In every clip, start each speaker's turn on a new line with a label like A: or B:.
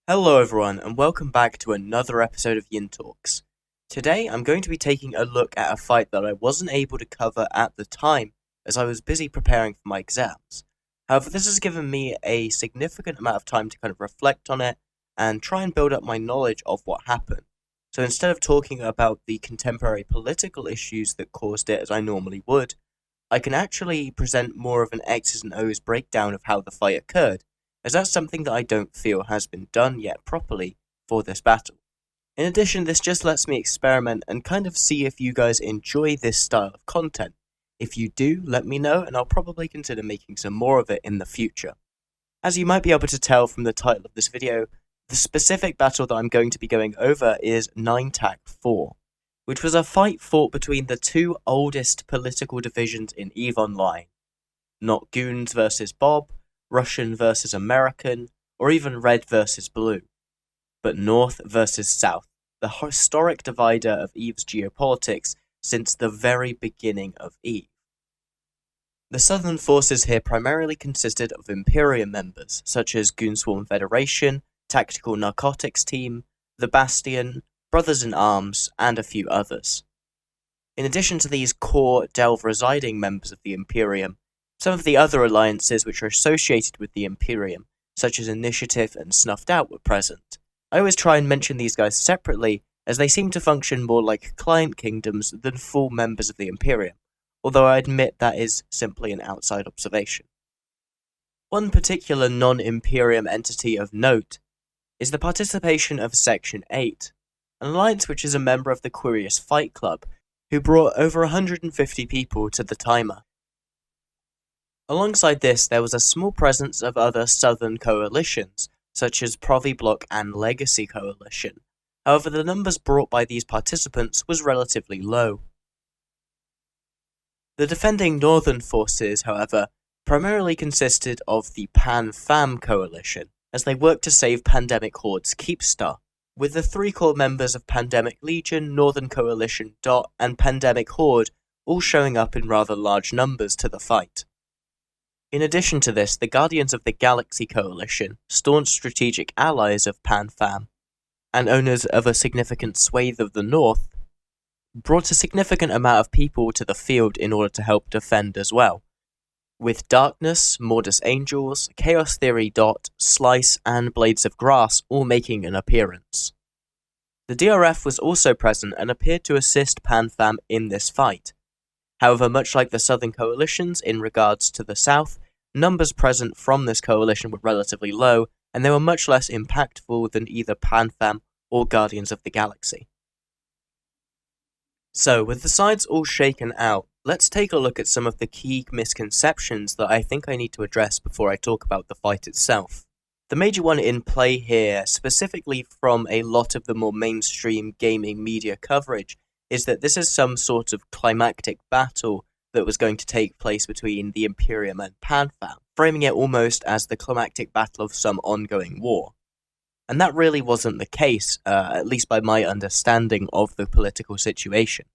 A: Hello everyone, and welcome back to another episode of Jin'talks. Today I'm going to be taking a look at a fight that I wasn't able to cover at the time, as I was busy preparing for my exams. However, this has given me a significant amount of time to kind of reflect on it, and try and build up my knowledge of what happened. So instead of talking about the contemporary political issues that caused it as I normally would, I can actually present more of an X's and O's breakdown of how the fight occurred, as that's something that I don't feel has been done yet properly for this battle. In addition, this just lets me experiment and kind of see if you guys enjoy this style of content. If you do, let me know, and I'll probably consider making some more of it in the future. As you might be able to tell from the title of this video, the specific battle that I'm going to be going over is Jin'taan 4, which was a fight fought between the two oldest political divisions in EVE Online. Not Goons versus Bob, Russian versus American, or even Red versus Blue, but North versus South, the historic divider of EVE's geopolitics since the very beginning of EVE. The Southern forces here primarily consisted of Imperium members, such as Goonswarm Federation, Tactical Narcotics Team, The Bastion, Brothers in Arms, and a few others. In addition to these core Delve-residing members of the Imperium, some of the other alliances which are associated with the Imperium, such as Initiative and Snuffed Out, were present. I always try and mention these guys separately, as they seem to function more like client kingdoms than full members of the Imperium, although I admit that is simply an outside observation. One particular non-Imperium entity of note is the participation of Section 8, an alliance which is a member of the Curious Fight Club, who brought over 150 people to the timer. Alongside this, there was a small presence of other Southern coalitions, such as Proviblock and Legacy Coalition. However, the numbers brought by these participants was relatively low. The defending Northern forces, however, primarily consisted of the PanFam coalition, as they worked to save Pandemic Horde's Keepstar, with the three core members of Pandemic Legion, Northern Coalition DOT, and Pandemic Horde all showing up in rather large numbers to the fight. In addition to this, the Guardians of the Galaxy Coalition, staunch strategic allies of PanFam, and owners of a significant swathe of the North, brought a significant amount of people to the field in order to help defend as well, with Darkness, Mortis Angels, Chaos Theory DOT, Slice, and Blades of Grass all making an appearance. The DRF was also present and appeared to assist PanFam in this fight. However, much like the Southern coalitions in regards to the South, numbers present from this coalition were relatively low, and they were much less impactful than either PanFam or Guardians of the Galaxy. So, with the sides all shaken out, let's take a look at some of the key misconceptions that I think I need to address before I talk about the fight itself. The major one in play here, specifically from a lot of the more mainstream gaming media coverage, is that this is some sort of climactic battle that was going to take place between the Imperium and PanFam, framing it almost as the climactic battle of some ongoing war. And that really wasn't the case, at least by my understanding of the political situation.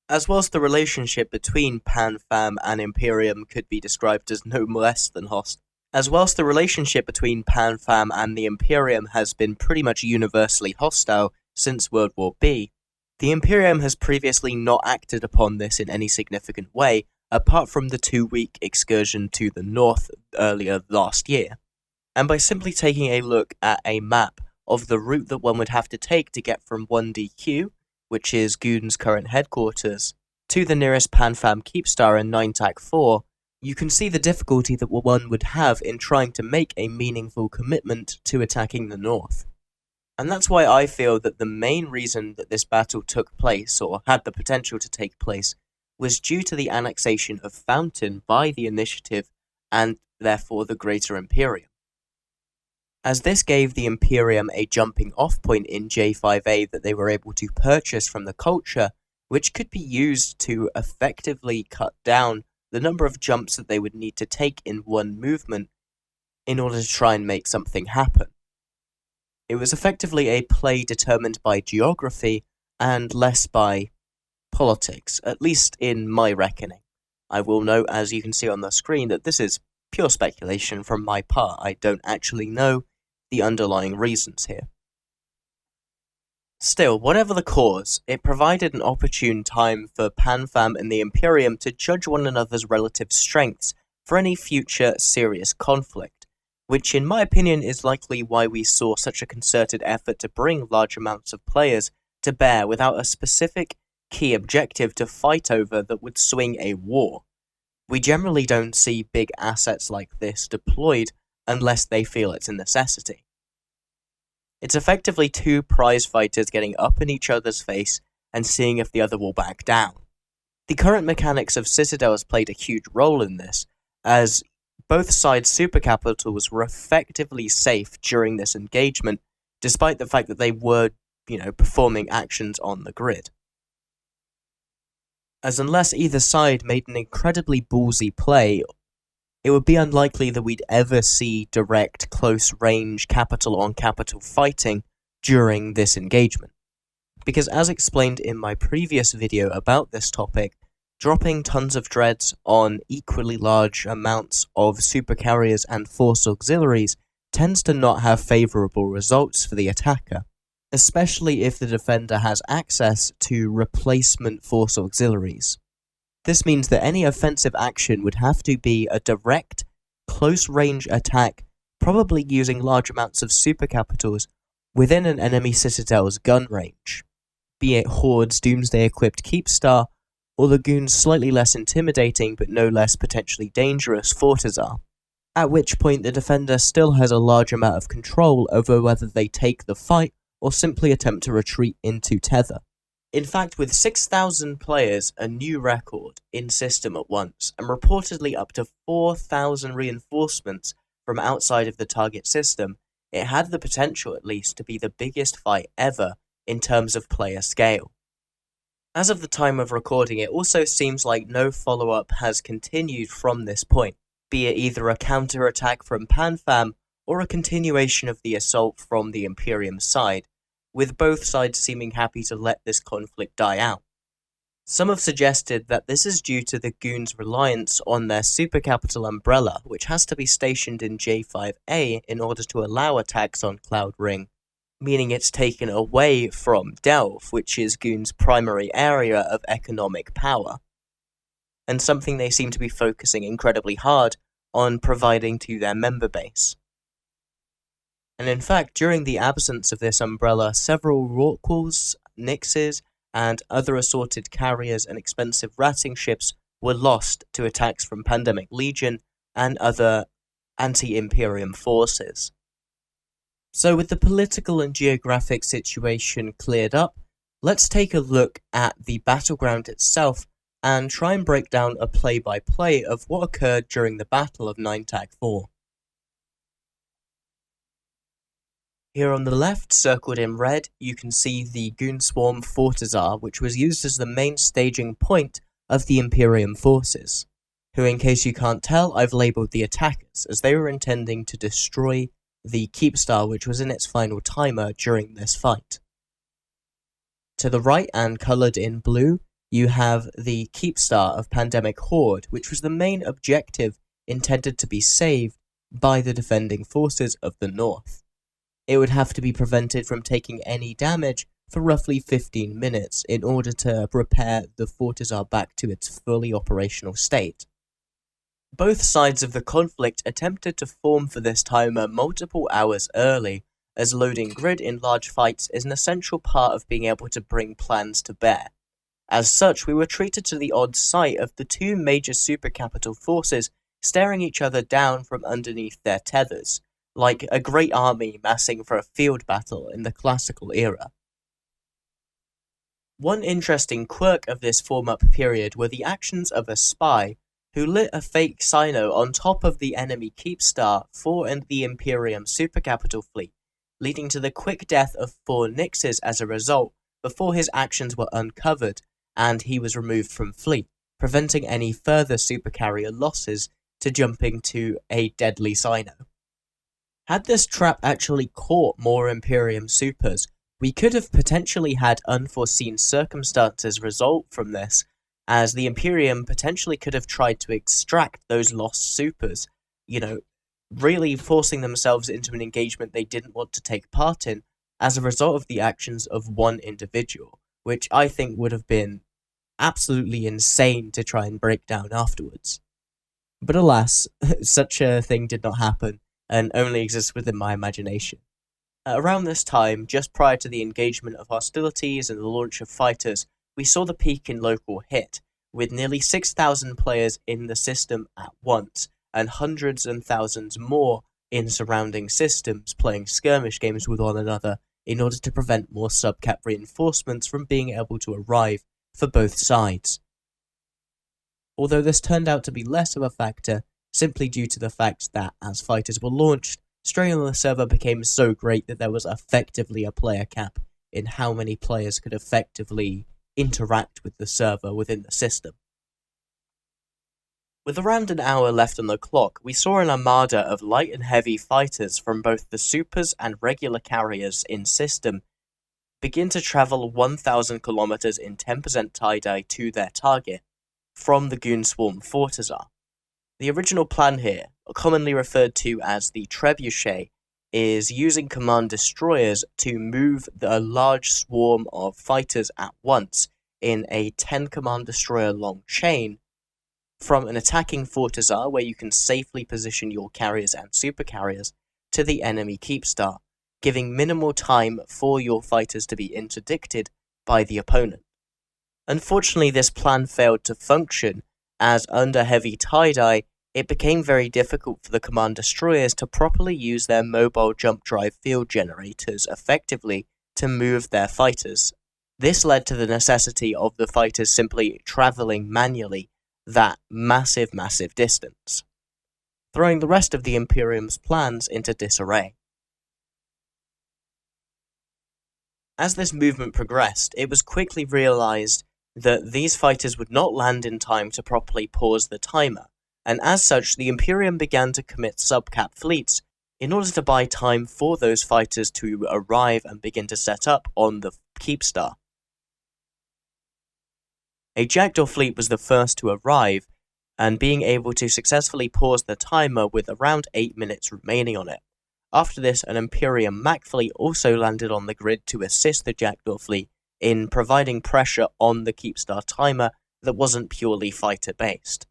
A: As whilst the relationship between PanFam and Imperium could be described as no less than hostile, as whilst the relationship between PanFam and the Imperium has been pretty much universally hostile since World War B, the Imperium has previously not acted upon this in any significant way, apart from the 2-week excursion to the north earlier last year. And by simply taking a look at a map of the route that one would have to take to get from 1DQ, which is Goon's current headquarters, to the nearest PanFam Keepstar in Jin'taan 4, you can see the difficulty that one would have in trying to make a meaningful commitment to attacking the north. And that's why I feel that the main reason that this battle took place, or had the potential to take place, was due to the annexation of Fountain by the Initiative and therefore the Greater Imperium. As this gave the Imperium a jumping off point in J5A that they were able to purchase from the culture, which could be used to effectively cut down the number of jumps that they would need to take in one movement in order to try and make something happen. It was effectively a play determined by geography and less by politics, at least in my reckoning. I will note, as you can see on the screen, that this is pure speculation from my part. I don't actually know the underlying reasons here. Still, whatever the cause, it provided an opportune time for PanFam and the Imperium to judge one another's relative strengths for any future serious conflict, which in my opinion is likely why we saw such a concerted effort to bring large amounts of players to bear without a specific key objective to fight over that would swing a war. We generally don't see big assets like this deployed unless they feel it's a necessity. It's effectively two prize fighters getting up in each other's face and seeing if the other will back down. The current mechanics of Citadels played a huge role in this, as both sides' super capitals were effectively safe during this engagement, despite the fact that they were, performing actions on the grid. As unless either side made an incredibly ballsy play, it would be unlikely that we'd ever see direct, close-range, capital-on-capital fighting during this engagement. Because as explained in my previous video about this topic, dropping tons of dreads on equally large amounts of supercarriers and force auxiliaries tends to not have favourable results for the attacker, especially if the defender has access to replacement force auxiliaries. This means that any offensive action would have to be a direct, close-range attack, probably using large amounts of supercapitals within an enemy citadel's gun range, be it Horde's Doomsday-equipped Keepstar, or the Goon's slightly less intimidating but no less potentially dangerous Fortizar, at which point the defender still has a large amount of control over whether they take the fight or simply attempt to retreat into tether. In fact, with 6,000 players, a new record in system at once, and reportedly up to 4,000 reinforcements from outside of the target system, it had the potential at least to be the biggest fight ever in terms of player scale. As of the time of recording, it also seems like no follow-up has continued from this point, be it either a counter-attack from PanFam or a continuation of the assault from the Imperium side, with both sides seeming happy to let this conflict die out. Some have suggested that this is due to the Goons' reliance on their supercapital umbrella, which has to be stationed in J5A in order to allow attacks on Cloud Ring, meaning it's taken away from Delve, which is Goons' primary area of economic power, and something they seem to be focusing incredibly hard on providing to their member base. And in fact, during the absence of this umbrella, several Rorquals, Nyxes, and other assorted carriers and expensive ratting ships were lost to attacks from Pandemic Legion and other anti-Imperium forces. So with the political and geographic situation cleared up, let's take a look at the battleground itself and try and break down a play-by-play of what occurred during the Battle of 9-4. Here on the left, circled in red, you can see the Goon Swarm Fortizar, which was used as the main staging point of the Imperium forces, who, in case you can't tell, I've labelled the attackers, as they were intending to destroy the Keepstar, which was in its final timer during this fight. To the right, and coloured in blue, you have the Keepstar of Pandemic Horde, which was the main objective intended to be saved by the defending forces of the North. It would have to be prevented from taking any damage for roughly 15 minutes in order to repair the Fortizar back to its fully operational state. Both sides of the conflict attempted to form for this timer multiple hours early, as loading grid in large fights is an essential part of being able to bring plans to bear. As such, we were treated to the odd sight of the two major supercapital forces staring each other down from underneath their tethers, like a great army massing for a field battle in the classical era. One interesting quirk of this form-up period were the actions of a spy who lit a fake Sino on top of the enemy Keepstar for the Imperium supercapital fleet, leading to the quick death of 4 Nyxes as a result before his actions were uncovered and he was removed from fleet, preventing any further supercarrier losses to jumping to a deadly Sino. Had this trap actually caught more Imperium supers, we could have potentially had unforeseen circumstances result from this, as the Imperium potentially could have tried to extract those lost supers, really forcing themselves into an engagement they didn't want to take part in as a result of the actions of one individual, which I think would have been absolutely insane to try and break down afterwards. But alas, such a thing did not happen, and only exists within my imagination. Around this time, just prior to the engagement of hostilities and the launch of fighters, we saw the peak in local hit, with nearly 6,000 players in the system at once, and hundreds and thousands more in surrounding systems playing skirmish games with one another in order to prevent more subcap reinforcements from being able to arrive for both sides. Although this turned out to be less of a factor, simply due to the fact that as fighters were launched, strain on the server became so great that there was effectively a player cap in how many players could effectively interact with the server within the system. With around an hour left on the clock, we saw an armada of light and heavy fighters from both the supers and regular carriers in system begin to travel 1,000 kilometers in 10% tie-dye to their target from the Goon Swarm Fortizar. The original plan here, commonly referred to as the Trebuchet, is using command destroyers to move a large swarm of fighters at once in a 10 command destroyer long chain from an attacking Fortizar where you can safely position your carriers and super carriers to the enemy Keepstar, giving minimal time for your fighters to be interdicted by the opponent. Unfortunately, this plan failed to function, as under heavy tie-dye, it became very difficult for the command destroyers to properly use their mobile jump drive field generators effectively to move their fighters. This led to the necessity of the fighters simply travelling manually that massive distance, throwing the rest of the Imperium's plans into disarray. As this movement progressed, it was quickly realised that these fighters would not land in time to properly pause the timer, and as such the Imperium began to commit subcap fleets in order to buy time for those fighters to arrive and begin to set up on the Keepstar. A Jackdaw fleet was the first to arrive, and being able to successfully pause the timer with around 8 minutes remaining on it. After this, an Imperium Mac fleet also landed on the grid to assist the Jackdaw fleet in providing pressure on the Keepstar timer that wasn't purely fighter-based.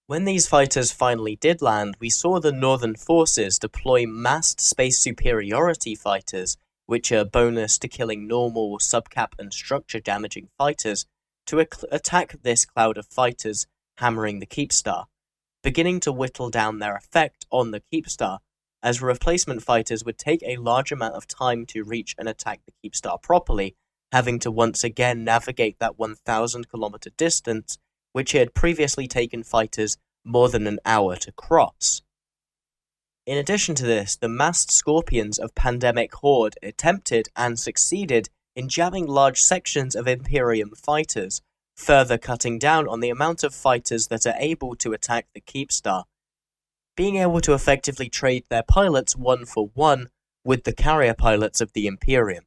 A: When these fighters finally did land, we saw the Northern forces deploy massed space superiority fighters, which are bonus to killing normal, subcap and structure damaging fighters, to attack this cloud of fighters hammering the Keepstar, beginning to whittle down their effect on the Keepstar, as replacement fighters would take a large amount of time to reach and attack the Keepstar properly, having to once again navigate that 1,000 kilometer distance, which had previously taken fighters more than an hour to cross. In addition to this, the massed Scorpions of Pandemic Horde attempted and succeeded in jamming large sections of Imperium fighters, further cutting down on the amount of fighters that are able to attack the Keepstar, being able to effectively trade their pilots 1-for-1 with the carrier pilots of the Imperium.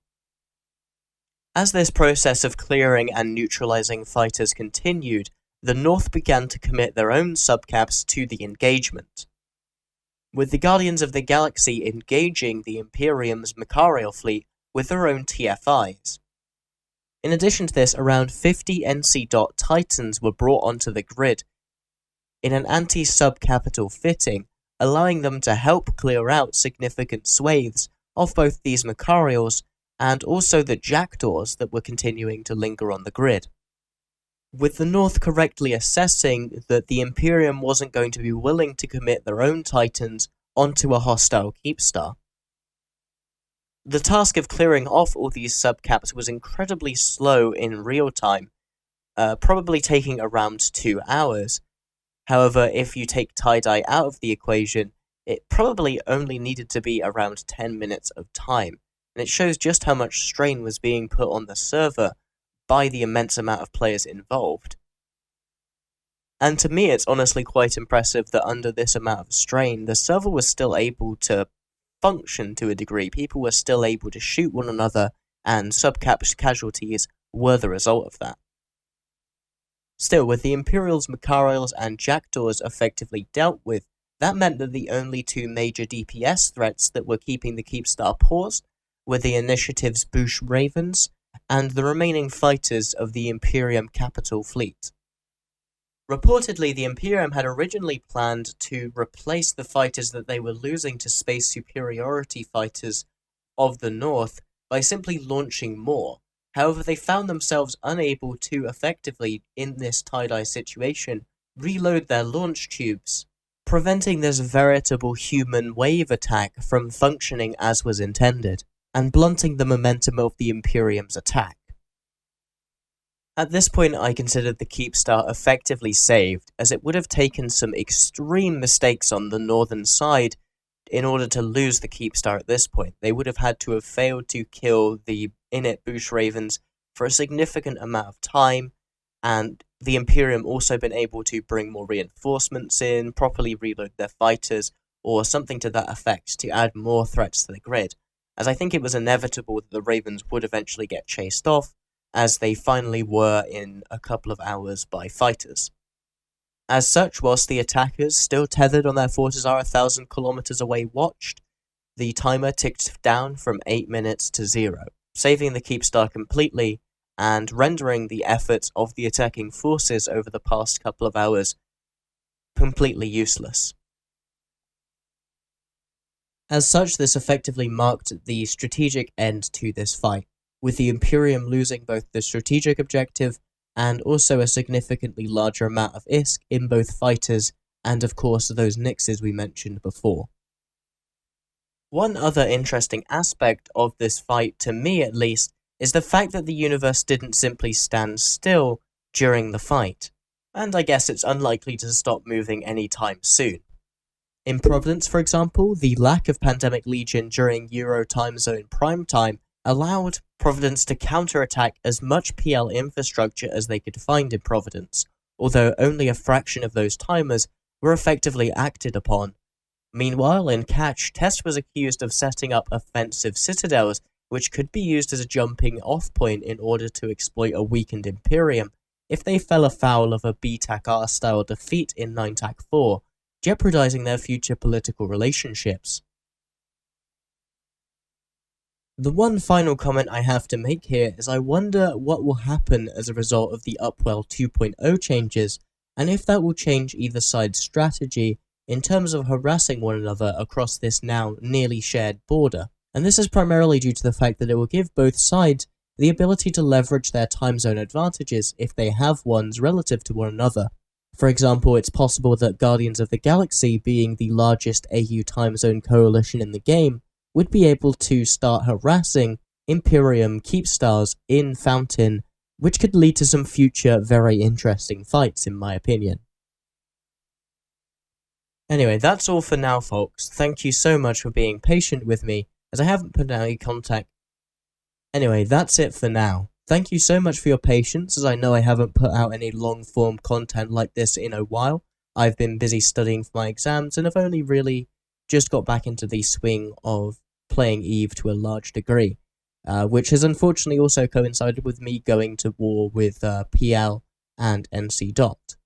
A: As this process of clearing and neutralizing fighters continued, the North began to commit their own subcaps to the engagement, with the Guardians of the Galaxy engaging the Imperium's Macarial fleet with their own TFIs. In addition to this, around 50 NC Dot Titans were brought onto the grid in an anti-subcapital fitting, allowing them to help clear out significant swathes of both these Macarials and also the Jackdaws that were continuing to linger on the grid. With the North correctly assessing that the Imperium wasn't going to be willing to commit their own Titans onto a hostile Keepstar. The task of clearing off all these subcaps was incredibly slow in real time, probably taking around 2 hours. However, if you take tie-dye out of the equation, it probably only needed to be around 10 minutes of time, and it shows just how much strain was being put on the server by the immense amount of players involved. And to me, it's honestly quite impressive that under this amount of strain, the server was still able to function to a degree. People were still able to shoot one another, and subcap casualties were the result of that. Still, with the Imperials, Macarials, and Jackdaws effectively dealt with, That meant that the only two major DPS threats that were keeping the Keepstar paused were the initiative's Bush Ravens and the remaining fighters of the Imperium capital fleet. Reportedly, the Imperium had originally planned to replace the fighters that they were losing to space superiority fighters of the North by simply launching more. However, they found themselves unable to effectively, in this tie-dye situation, reload their launch tubes, preventing this veritable human wave attack from functioning as was intended, and blunting the momentum of the Imperium's attack. At this point, I considered the Keepstar effectively saved, as it would have taken some extreme mistakes on the northern side in order to lose the Keepstar at this point. They would have had to have failed to kill the Init Bush Ravens for a significant amount of time, and the Imperium also been able to bring more reinforcements in, properly reload their fighters, or something to that effect to add more threats to the grid, as I think it was inevitable that the Ravens would eventually get chased off, as they finally were in a couple of hours by fighters. As such, whilst the attackers, still tethered on their forces, are 1,000 kilometers away watched, the timer ticked down from 8 minutes to 0, saving the Keepstar completely and rendering the efforts of the attacking forces over the past couple of hours completely useless. As such, this effectively marked the strategic end to this fight, with the Imperium losing both the strategic objective and also a significantly larger amount of ISK in both fighters and of course those Nixes we mentioned before. One other interesting aspect of this fight, to me at least, is the fact that the universe didn't simply stand still during the fight, and I guess it's unlikely to stop moving anytime soon. In Providence, for example, the lack of Pandemic Legion during Euro time zone prime time allowed Providence to counterattack as much PL infrastructure as they could find in Providence, although only a fraction of those timers were effectively acted upon. Meanwhile, in Catch, Test was accused of setting up offensive citadels, which could be used as a jumping-off point in order to exploit a weakened Imperium if they fell afoul of a BTAC-R style defeat in 9TAC4, jeopardizing their future political relationships. The one final comment I have to make here is I wonder what will happen as a result of the Upwell 2.0 changes, and if that will change either side's strategy in terms of harassing one another across this now nearly shared border. And this is primarily due to the fact that it will give both sides the ability to leverage their time zone advantages if they have ones relative to one another. For example, it's possible that Guardians of the Galaxy, being the largest AU time zone coalition in the game, would be able to start harassing Imperium Keepstars in Fountain, which could lead to some future very interesting fights, in my opinion. Anyway, that's all for now, folks. Thank you so much for being patient with me, as I haven't put out any content. Anyway, that's it for now. Thank you so much for your patience, as I know I haven't put out any long-form content like this in a while. I've been busy studying for my exams, and I've only really just got back into the swing of playing EVE to a large degree, which has unfortunately also coincided with me going to war with PL and NC Dot,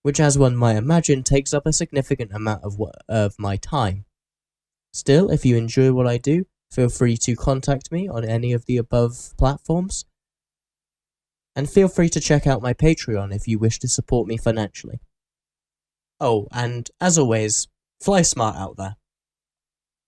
A: which, as one might imagine, takes up a significant amount of my time. Still, if you enjoy what I do, feel free to contact me on any of the above platforms, and feel free to check out my Patreon if you wish to support me financially. Oh, and as always, fly smart out there.